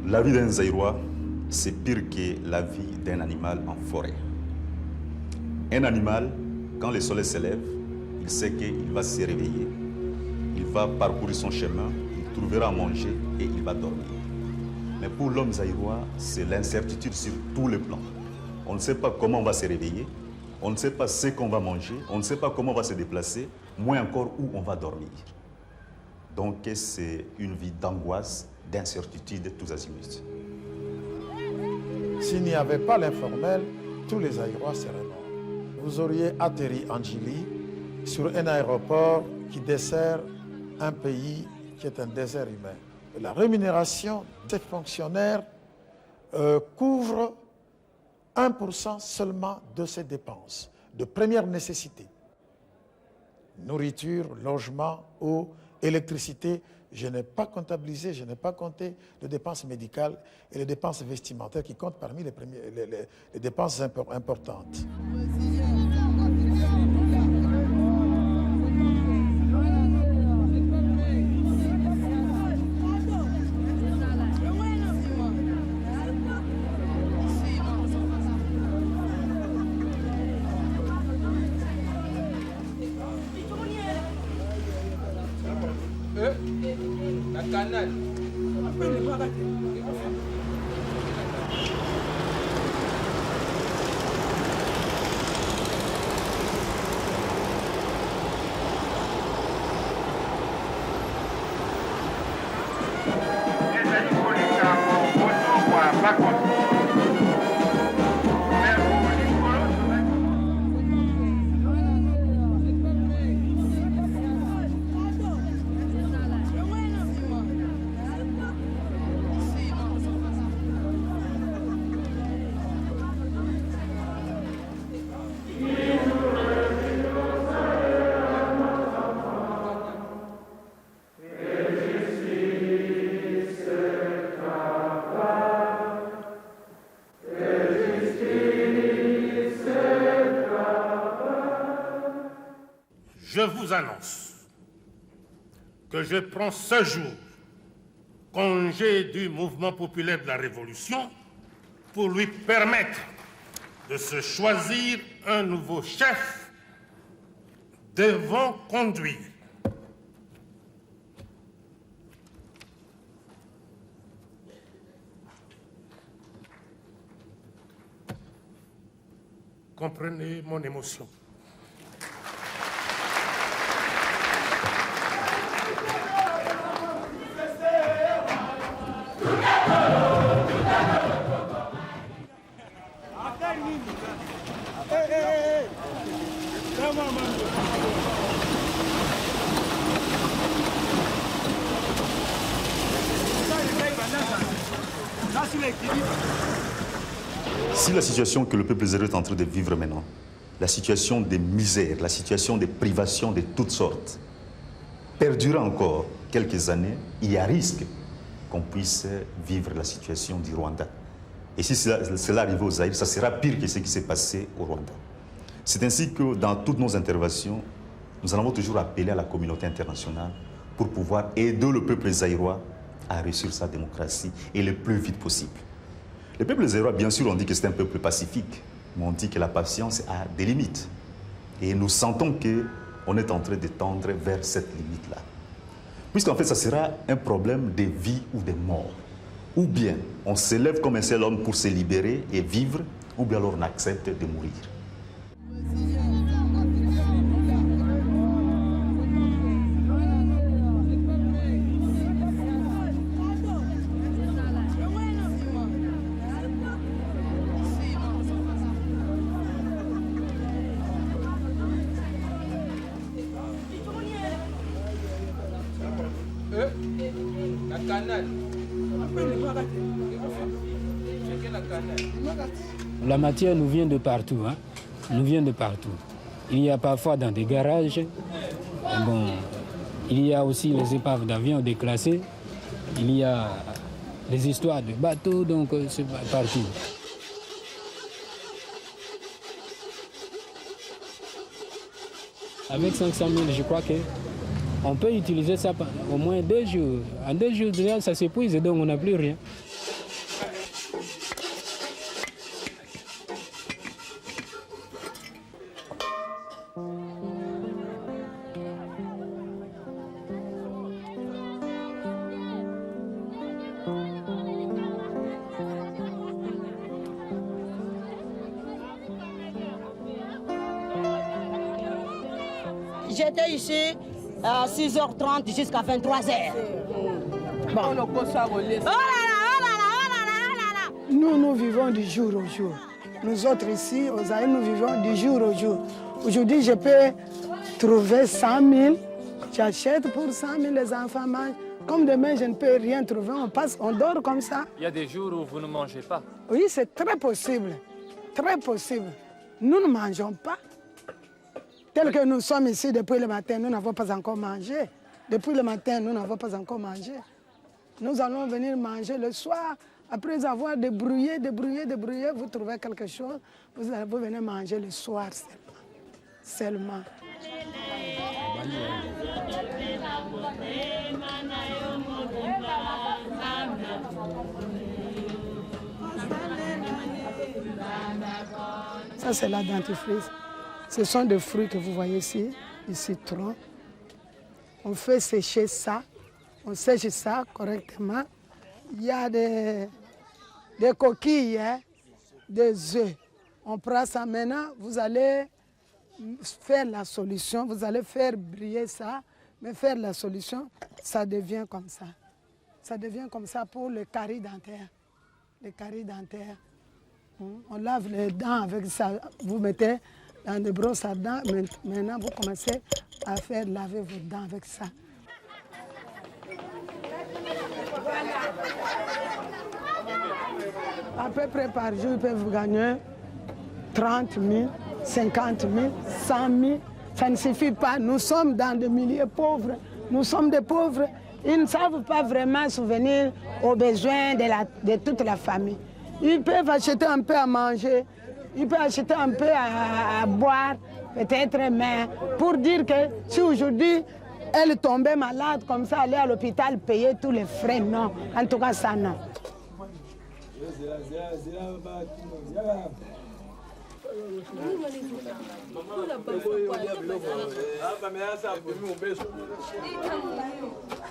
La vie d'un Zaïrois, c'est pire que la vie d'un animal en forêt. Un animal, quand le soleil s'élève, il sait qu'il va se réveiller, il va parcourir son chemin, il trouvera à manger et il va dormir. Mais pour l'homme zaïrois, c'est l'incertitude sur tous les plans. On ne sait pas comment on va se réveiller, on ne sait pas ce qu'on va manger, on ne sait pas comment on va se déplacer, moins encore où on va dormir. Donc c'est une vie d'angoisse, d'incertitude tous azimuts. S'il n'y avait pas l'informel, tous les Zaïrois seraient morts. Vous auriez atterri en Djili sur un aéroport qui dessert un pays qui est un désert humain. La rémunération des fonctionnaires couvre 1% seulement de ces dépenses de première nécessité. Nourriture, logement, eau, électricité. Je n'ai pas comptabilisé, je n'ai pas compté les dépenses médicales et les dépenses vestimentaires qui comptent parmi les dépenses importantes. La canal. Je vous annonce que je prends ce jour congé du mouvement populaire de la Révolution pour lui permettre de se choisir un nouveau chef devant conduire. Comprenez mon émotion. Si la situation que le peuple zaïrois est en train de vivre maintenant, la situation de misère, la situation de privation de toutes sortes, perdure encore quelques années, il y a risque qu'on puisse vivre la situation du Rwanda. Et si cela arrive au Zaïre, ça sera pire que ce qui s'est passé au Rwanda. C'est ainsi que dans toutes nos interventions, nous allons toujours appeler à la communauté internationale pour pouvoir aider le peuple zaïrois à réussir sa démocratie et le plus vite possible. Le peuple zaïrois, bien sûr, on dit que c'est un peuple pacifique, mais on dit que la patience a des limites. Et nous sentons qu'on est en train de tendre vers cette limite-là. Puisqu'en fait, ça sera un problème de vie ou de mort. Ou bien on s'élève comme un seul homme pour se libérer et vivre, ou bien alors on accepte de mourir. La canal. La matière nous vient de partout, hein? Nous vient de partout. Il y a parfois dans des garages, bon, il y a aussi les épaves d'avions déclassées, il y a les histoires de bateaux, donc c'est partout. Avec 500 000, je crois qu'on peut utiliser ça au moins 2 jours. En 2 jours, déjà, ça s'épuise et donc on n'a plus rien. J'étais ici à 6h30 jusqu'à 23h. Bon. Oh là là, oh là là, oh là là. Nous vivons du jour au jour. Nous autres ici, aux Zaïre, nous vivons du jour au jour. Aujourd'hui, je peux trouver 100 000. J'achète pour 100 000, les enfants mangent. Comme demain, je ne peux rien trouver, on dort comme ça. Il y a des jours où vous ne mangez pas? Oui, c'est très possible. Très possible. Nous ne mangeons pas. Tel que nous sommes ici depuis le matin, nous n'avons pas encore mangé. Depuis le matin, nous n'avons pas encore mangé. Nous allons venir manger le soir. Après avoir débrouillé, vous trouvez quelque chose, vous venez manger le soir seulement. Ça, c'est la dentifrice. Ce sont des fruits que vous voyez ici, du citron. On fait sécher ça, on sèche ça correctement. Il y a des coquilles, hein, des œufs. On prend ça maintenant, vous allez faire la solution, vous allez faire briller ça, mais faire la solution, ça devient comme ça. Ça devient comme ça pour le carie dentaire. Le carie dentaire. On lave les dents avec ça. Vous mettez dans des brosses à dents. Maintenant, vous commencez à faire laver vos dents avec ça. À peu près par jour, ils peuvent gagner 30 000, 50 000, 100 000. Ça ne suffit pas. Nous sommes dans des milieux pauvres. Nous sommes des pauvres. Ils ne savent pas vraiment souvenir aux besoins de toute la famille. Ils peuvent acheter un peu à manger, ils peuvent acheter un peu à boire, peut-être, mais pour dire que si aujourd'hui elle tombait malade comme ça, aller à l'hôpital, payer tous les frais, non. En tout cas, ça, non.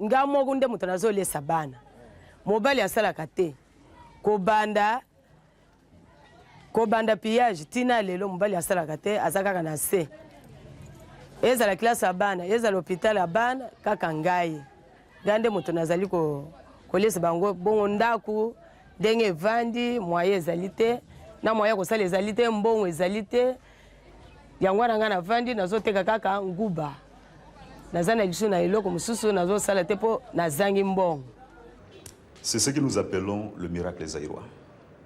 Nga mogunde mutanazo le sabana. Mobali asalaka te. Kobanda pillage tina lelo mobali asalaka te azakaka na se. Eza la classe abana, eza l'hôpital abana kaka ngai. Gande moto nazali ko lesa bango bongo ndaku ndenge vandi moye ezali te na moye kosala ezali te mbongo ezali te. Yango wana nga na vandi nazoteka kaka nguba. Nazana lisu na eloko mususu nazosala te po nazangi mbongo. C'est ce que nous appelons le miracle zaïrois.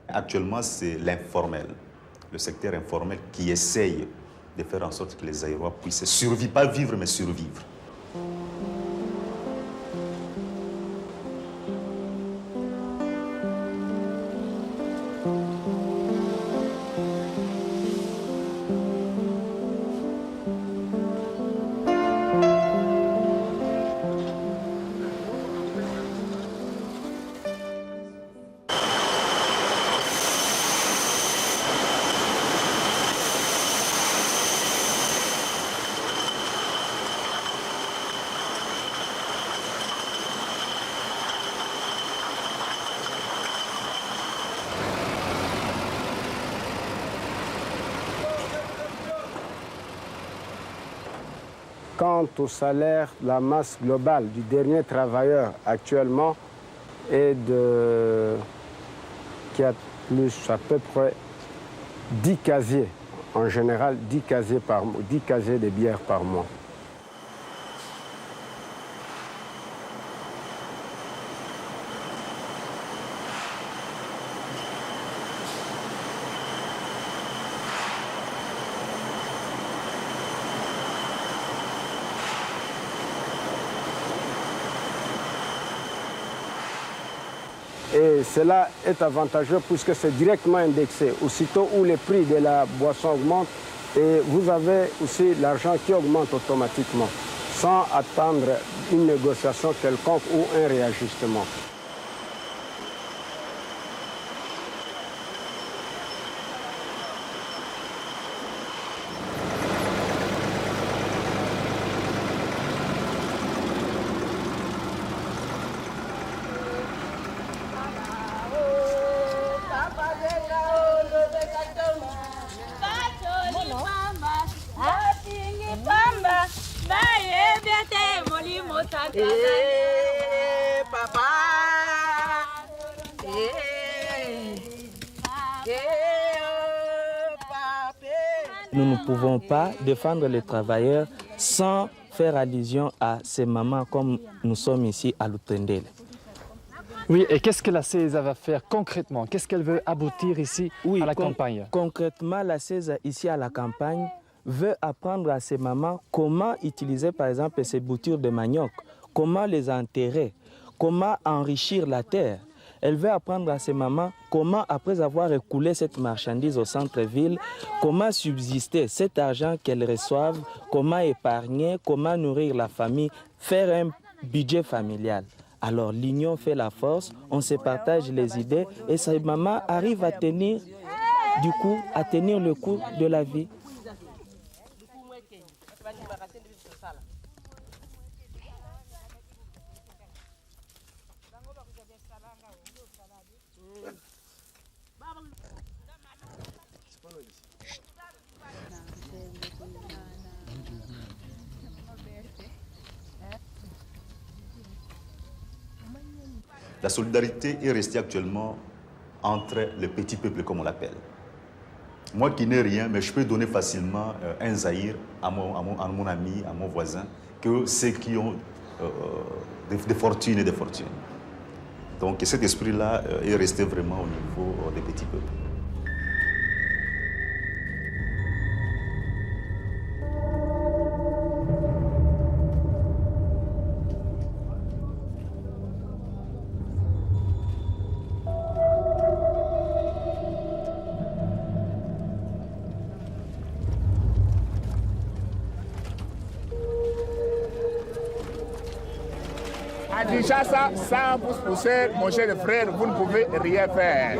Actuellement, c'est l'informel, le secteur informel qui essaye de faire en sorte que les Zaïrois puissent survivre, pas vivre, mais survivre. Quant au salaire, la masse globale du dernier travailleur actuellement est qui a plus à peu près 10 casiers, en général 10 casiers de bière par mois. Et cela est avantageux puisque c'est directement indexé. Aussitôt où le prix de la boisson augmente, et vous avez aussi l'argent qui augmente automatiquement, sans attendre une négociation quelconque ou un réajustement. Papa. Nous ne pouvons pas défendre les travailleurs sans faire allusion à ces mamans comme nous sommes ici à Lutendele. Oui, et qu'est-ce que la CESA va faire concrètement? Qu'est-ce qu'elle veut aboutir ici à la campagne? Concrètement, la CESA ici à la campagne veut apprendre à ces mamans comment utiliser par exemple ces boutures de manioc, comment les enterrer, comment enrichir la terre. Elle veut apprendre à ces mamans comment, après avoir écoulé cette marchandise au centre-ville, comment subsister cet argent qu'elles reçoivent, comment épargner, comment nourrir la famille, faire un budget familial. Alors l'union fait la force, on se partage les idées et ces mamans arrivent à tenir, du coup, à tenir le coup de la vie. La solidarité est restée actuellement entre le petit peuple, comme on l'appelle. Moi qui n'ai rien, mais je peux donner facilement un zahir à mon ami, à mon voisin, que ceux qui ont des fortunes et des fortunes. Donc cet esprit-là est resté vraiment au niveau des petits peuples. À Kinshasa, sans pousse-pousseur, mon cher frère, vous ne pouvez rien faire.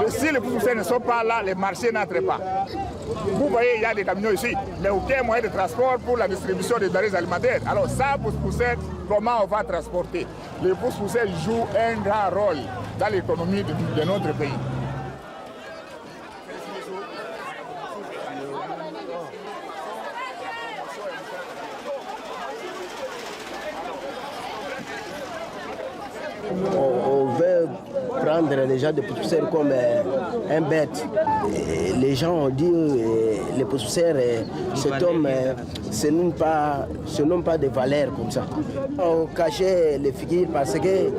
Si les pousse-pousseurs ne sont pas là, les marchés n'entrent pas. Vous voyez, il y a des camions ici, mais aucun moyen de transport pour la distribution des denrées alimentaires. Alors, sans pousse-pousseur, comment on va transporter? Les pousse-pousseurs jouent un grand rôle dans l'économie de notre pays. On veut prendre les gens de pousseurs comme un bête. Et les gens ont dit les pousseurs, cet homme se nomme pas de valeur comme ça. On cachait les figures parce que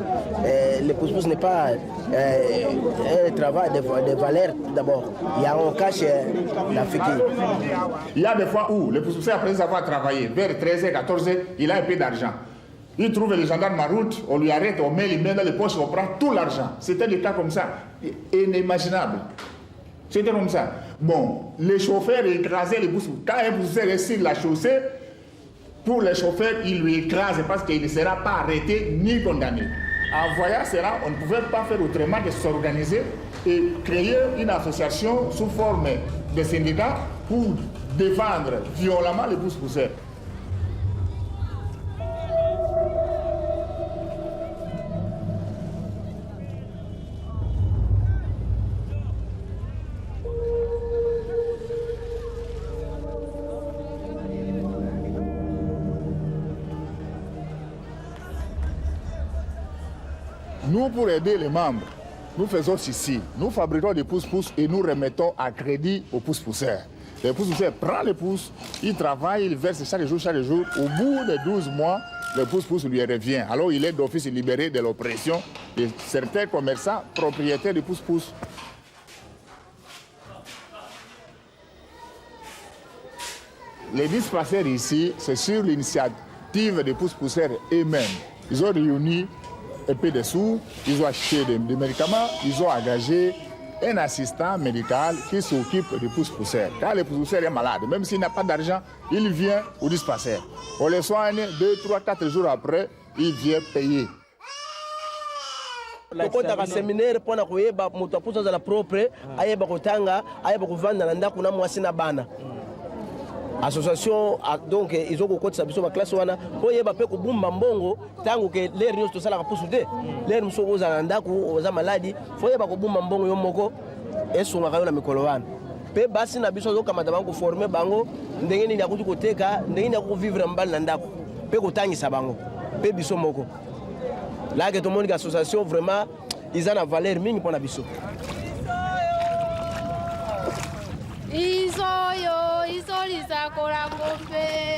les pousseurs n'est pas un travail de valeur d'abord. On cache la figure. Il y a des fois où les pousseurs, après avoir travaillé, vers 13h, 14h, il a un peu d'argent. Il trouve les gendarmes en route, on lui arrête, on met les mains dans les poches, on prend tout l'argent. C'était des cas comme ça, inimaginable. C'était comme ça. Bon, les chauffeurs écrasaient les pousseurs. Quand un pousseur est sur la chaussée, pour les chauffeurs, ils lui écrasent parce qu'il ne sera pas arrêté ni condamné. En voyant cela, on ne pouvait pas faire autrement que s'organiser et créer une association sous forme de syndicat pour défendre violemment les pousseurs. Nous, pour aider les membres, nous faisons ceci. Nous fabriquons des pouces-pouces et nous remettons à crédit aux pouces-pousseurs. Les pouces-pousseurs prennent les pouces, ils travaillent, ils versent chaque jour. Au bout de 12 mois, le pouce-pouce lui revient. Alors il est d'office libéré de l'oppression de certains commerçants propriétaires des pouces-pouces. Les dispensaires ici, c'est sur l'initiative des pouces-pousseurs eux-mêmes. Ils ont réuni un peu de sous, ils ont acheté des médicaments, ils ont engagé un assistant médical qui s'occupe des pouces-pousseurs. Quand le pouce-pousseur est malade, même s'il n'a pas d'argent, il vient au dispensaire. On le soigne 2, 3, 4 jours après, il vient payer. tokotaka séminaire mpona koyeba moto apusa azala propre ayeba kotanga ayeba kovanda na ndako na mwasi na bana. Association donc ils ont kokotisa biso ba classe wana po yeba pe ko bumba mbongo tango ke l'air nyos to sala ka pusu te l'air muso oza na ndako oza maladi fo yeba ko bumba mbongo yo moko esunga kayo na mikolo wana pe basi na biso zo kamata bango former bango ndenge nini akuti koteka ndenge nini akuvivre mbali na ndako pe kotangisa bango pe biso moko. Là que tout le monde association vraiment ils ont la valeur mingi pour la biso. Isolisa Korangombe.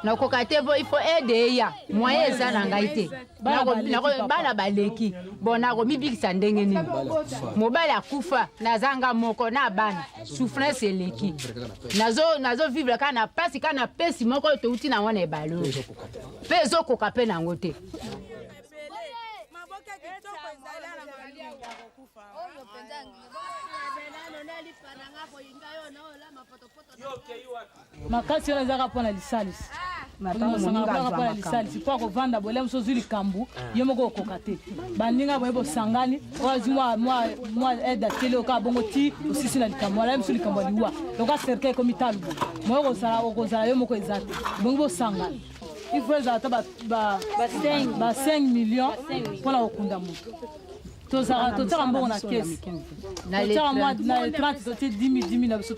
nakoka te bo il faut aider ya moyen eza na ngai te bana baleki bon nakomibikisa ndenge nini mobali akufa nazanga moko na bana souffrance eleki nazo vivre kaka na pasi kaka na pesi moko touti nango na ebalo mpe ezokoka mpe nango te. makasi wana ezaka mpona lisalisi mpona lisalisi mpo akovanda bolia moso ozwi likambo ye moko okoka te baninga boye bosangani oyo azwi mwa aide atele okaa bongo ti osisi na likambo wala ye moso likambo ya liwa loka cercle ekomi talubu moyo okozala yo moko eza te bongo bosangani il faut ezala ta ba 5 millions mpona kokunda moto tozaka mbongo na kesi tozaka mwa na 30 totie 10 na biso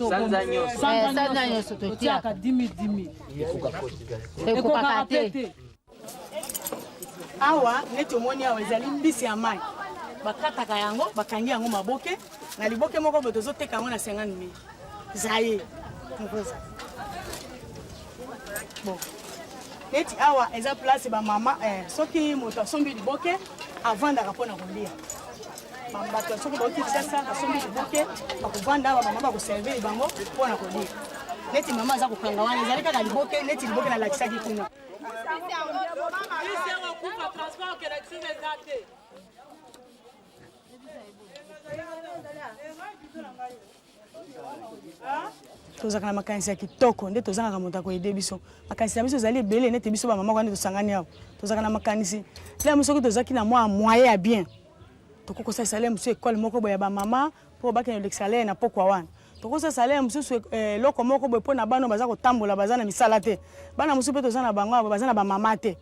totiaka 10 ekokaka te. Awa neti omoni awa ezali mbisi ya mai bakataka yango bakangi yango maboke na liboke moko boye tozoteka yango na 50 000 zaye bon neti awa eza place bamama soki moto asombi liboke avandaka mpona kolia bato soki bauti sasa asombi liboke bakovanda awa bamama bakoserviri bango mpona kolia neti mama aza kokanga wana ezali kaka liboke neti liboke nalakisaki kuna. tozaka na makanisi ya kitoko nde tozangaka moto akoyede biso makanisi na biso ezali ebele nete biso bamama kwa nde tosangani awa tozaka na makanisi lemo soki tozaki na mwa moyen ya bien tokokosalisa le mosusu ekole moko boye ya bamama mpo bakende olekisa le na pokwa wana tokosalisa le mosusu eloko moko boye mpo na bano baza kotambola baza na misala te bana mosusu mpe toza na bango awa baza na bamama te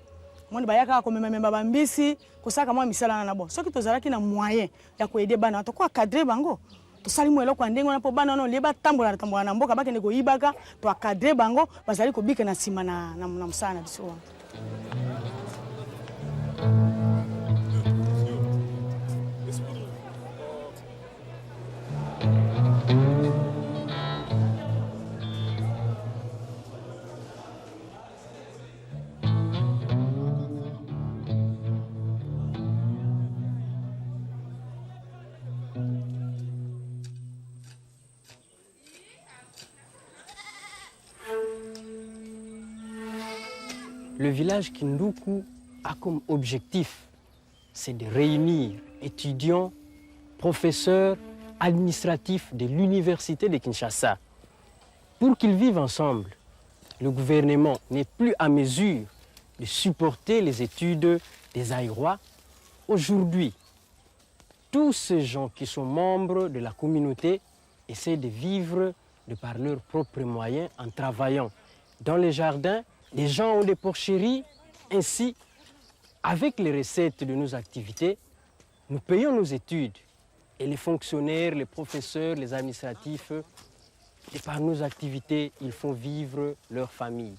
moni bayaka komemamemba bambisi kosaka mwa misala wana na bon soki tozalaki na moyen ya koyede bana tokoakadre bango tosali mo eloko ya ndenge wana mpo bana wana olie batambola na mboka bakende koyibaka toakadre bango bazali kobika na nsima na mosala na biso wana. Le village Kinduku a comme objectif, c'est de réunir étudiants, professeurs, administratifs de l'université de Kinshasa. Pour qu'ils vivent ensemble, le gouvernement n'est plus à mesure de supporter les études des Aïrois. Aujourd'hui, tous ces gens qui sont membres de la communauté essaient de vivre de par leurs propres moyens en travaillant dans les jardins. Les gens ont des porcheries, ainsi, avec les recettes de nos activités, nous payons nos études. Et les fonctionnaires, les professeurs, les administratifs, et par nos activités, ils font vivre leur famille.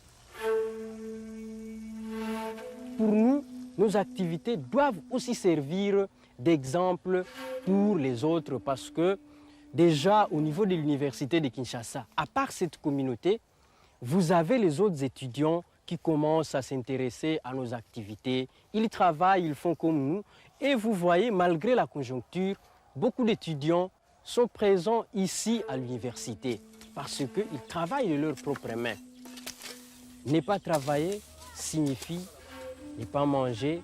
Pour nous, nos activités doivent aussi servir d'exemple pour les autres parce que déjà au niveau de l'université de Kinshasa, à part cette communauté, vous avez les autres étudiants qui commencent à s'intéresser à nos activités. Ils travaillent, ils font comme nous. Et vous voyez, malgré la conjoncture, beaucoup d'étudiants sont présents ici à l'université parce qu'ils travaillent de leurs propres mains. Ne pas travailler signifie ne pas manger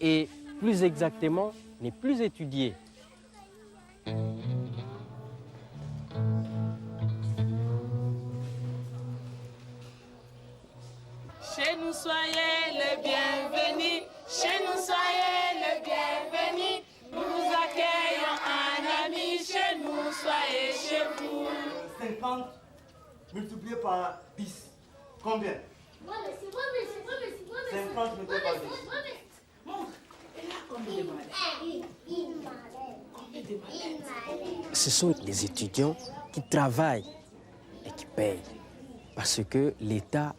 et plus exactement, ne plus étudier. Chez nous soyez les bienvenus, chez nous soyez les bienvenus, nous vous accueillons soyez chez vous. 50 multiplié par 10. Combien? 50 multiplié par 10. Ce sont les étudiants qui travaillent et qui payent. Parce que l'État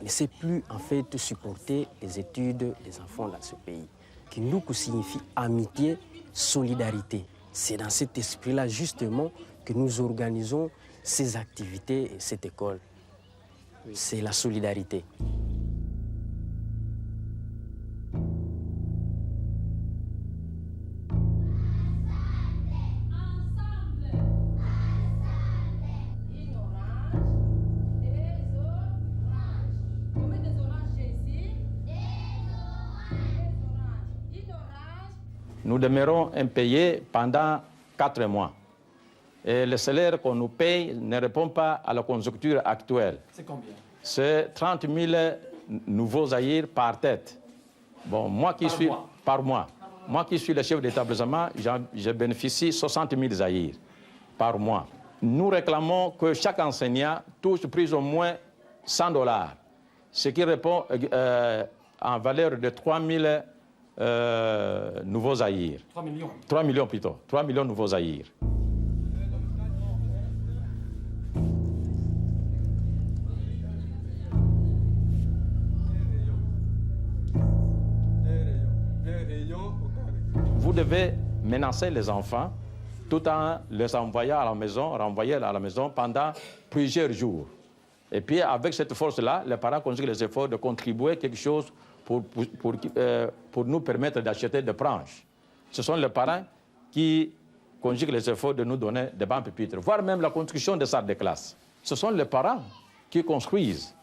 ne sait plus en fait supporter les études des enfants dans ce pays. Kinduku signifie amitié, solidarité. C'est dans cet esprit-là justement que nous organisons ces activités et cette école. C'est la solidarité. Nous demeurons impayés pendant 4 mois. Et le salaire qu'on nous paye ne répond pas à la conjoncture actuelle. C'est combien? C'est 30 000 nouveaux zaïrs par tête. Bon, moi qui suis par mois. Moi qui suis le chef d'établissement, je bénéficie 60 000 zaïrs par mois. Nous réclamons que chaque enseignant touche plus ou moins $100, ce qui répond en valeur de 3 000 nouveaux zaïrs. 3 millions. 3 millions plutôt. 3 millions de nouveaux zaïrs. Vous devez menacer les enfants tout en les envoyant à la maison, renvoyer à la maison pendant plusieurs jours. Et puis avec cette force-là, les parents conjuguent les efforts de contribuer quelque chose pour nous permettre d'acheter des branches. Ce sont les parents qui conjuguent les efforts de nous donner des bancs pupitres, voire même la construction des salles de classe. Ce sont les parents qui construisent.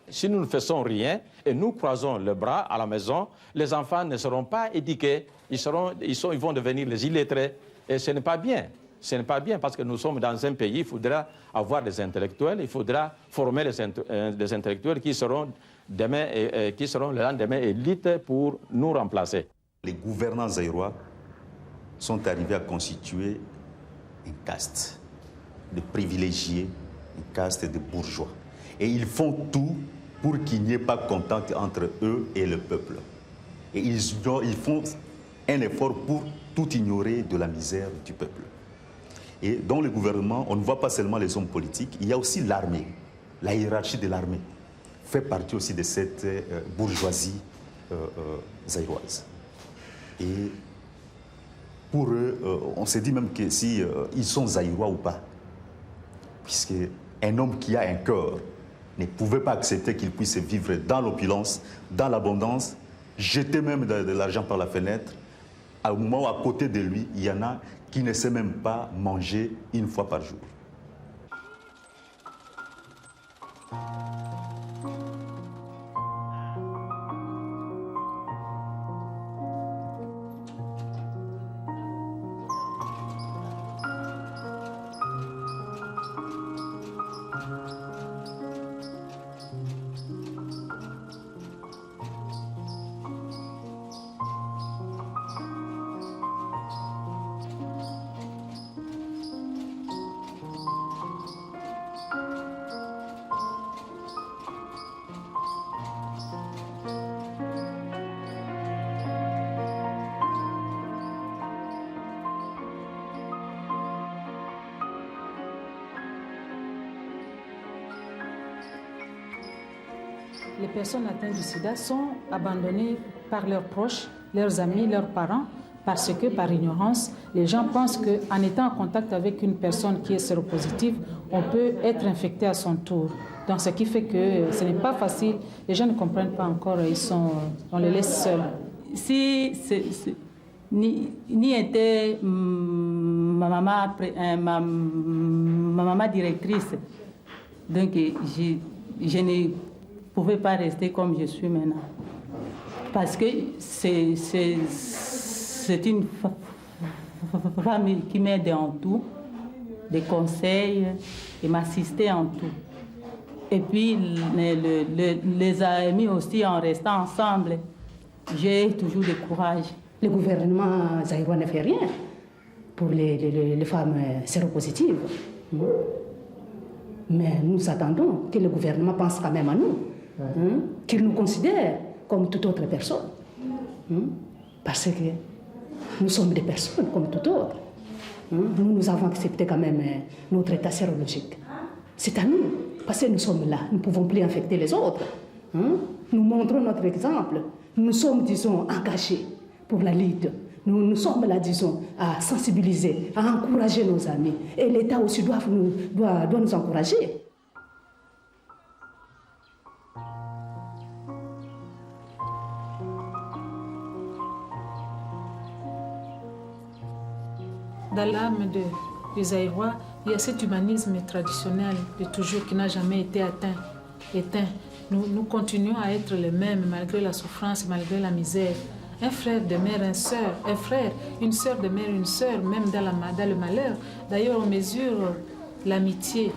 Si nous ne faisons rien et nous croisons les bras à la maison, les enfants ne seront pas éduqués, ils vont devenir les illettrés. Et ce n'est pas bien. Ce n'est pas bien parce que nous sommes dans un pays, il faudra avoir des intellectuels, il faudra former des intellectuels qui seront demain qui seront le lendemain élites pour nous remplacer. Les gouvernants zaïrois sont arrivés à constituer une caste de privilégiés, une caste de bourgeois. Et ils font tout pour qu'il n'y ait pas contact entre eux et le peuple. Et ils font un effort pour tout ignorer de la misère du peuple. Et dans le gouvernement, on ne voit pas seulement les hommes politiques, il y a aussi l'armée. La hiérarchie de l'armée fait partie aussi de cette bourgeoisie zaïroise. Et pour eux, on se dit même que si ils sont zaïrois ou pas. Puisqu'un homme qui a un cœur ne pouvait pas accepter qu'il puisse vivre dans l'opulence, dans l'abondance, jeter même de l'argent par la fenêtre, au moment où à côté de lui, il y en a qui ne sait même pas manger une fois par jour. Les personnes atteintes du sida sont abandonnées par leurs proches, leurs amis, leurs parents, parce que par ignorance, les gens pensent qu'en étant en contact avec une personne qui est séropositive, on peut être infecté à son tour. Donc ce qui fait que ce n'est pas facile, les gens ne comprennent pas encore, on les laisse seuls. Si ni était ma maman directrice, donc je ne pouvais pas rester comme je suis maintenant. Parce que c'est une famille qui m'aide en tout, des conseils, et m'assister en tout. Et puis les amis aussi, en restant ensemble, j'ai toujours du courage. Le gouvernement zaïrois ne fait rien. pour les femmes séropositives. Mais nous attendons que le gouvernement pense quand même à nous, qu'il nous considère comme toute autre personne. Parce que nous sommes des personnes comme tout autre. Nous avons accepté quand même notre état sérologique. C'est à nous, parce que nous sommes là, nous ne pouvons plus infecter les autres. Nous montrons notre exemple. Nous sommes, disons, engagés pour la lutte. Nous sommes là, disons, à sensibiliser, à encourager nos amis. Et l'État aussi doit nous encourager. Dans l'âme des Zaïrois, il y a cet humanisme traditionnel de toujours qui n'a jamais été éteint. Nous continuons à être les mêmes malgré la souffrance, malgré la misère. Un frère de mère, une sœur, un frère, une sœur de mère, une sœur, même dans le malheur. D'ailleurs, on mesure l'amitié,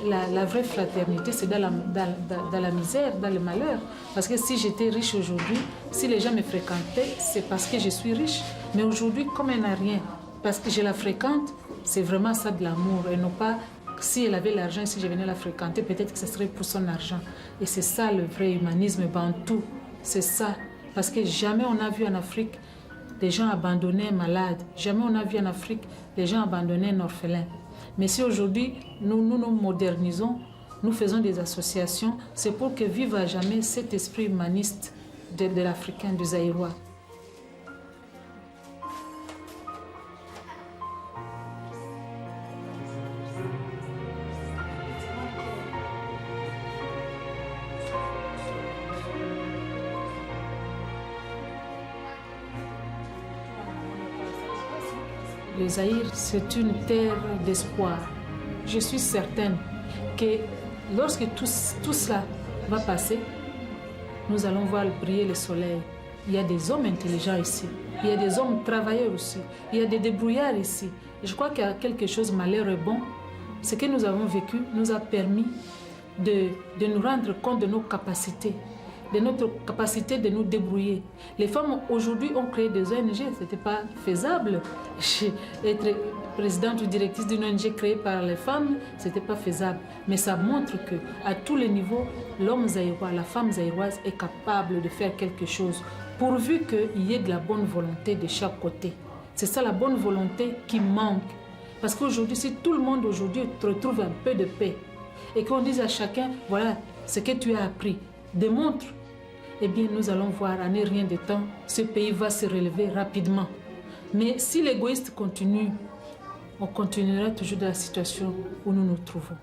la vraie fraternité, c'est dans la misère, dans le malheur. Parce que si j'étais riche aujourd'hui, si les gens me fréquentaient, c'est parce que je suis riche. Mais aujourd'hui, comme elle n'a rien, parce que je la fréquente, c'est vraiment ça de l'amour et non pas si elle avait l'argent, si je venais la fréquenter, peut-être que ce serait pour son argent. Et c'est ça le vrai humanisme bantou, c'est ça. Parce que jamais on a vu en Afrique des gens abandonnés malades, jamais on a vu en Afrique des gens abandonnés orphelins. Mais si aujourd'hui nous nous modernisons, nous faisons des associations, c'est pour que vive à jamais cet esprit humaniste de l'Africain, du Zaïrois. Le Zaïre, c'est une terre d'espoir. Je suis certaine que lorsque tout cela va passer, nous allons voir briller le soleil. Il y a des hommes intelligents ici, il y a des hommes travailleurs aussi, il y a des débrouillards ici. Et je crois qu'il y a quelque chose de malheureux et bon. Ce que nous avons vécu nous a permis de nous rendre compte de nos capacités, de notre capacité de nous débrouiller. Les femmes aujourd'hui ont créé des ONG, ce n'était pas faisable. Être présidente ou directrice d'une ONG créée par les femmes, ce n'était pas faisable. Mais ça montre qu'à tous les niveaux, l'homme zaïrois, la femme zaïroise est capable de faire quelque chose, pourvu qu'il y ait de la bonne volonté de chaque côté. C'est ça la bonne volonté qui manque. Parce qu'aujourd'hui, si tout le monde aujourd'hui retrouve un peu de paix, et qu'on dise à chacun, voilà ce que tu as appris, démontre, eh bien nous allons voir, en rien de temps, ce pays va se relever rapidement. Mais si l'égoïste continue, on continuera toujours dans la situation où nous nous trouvons.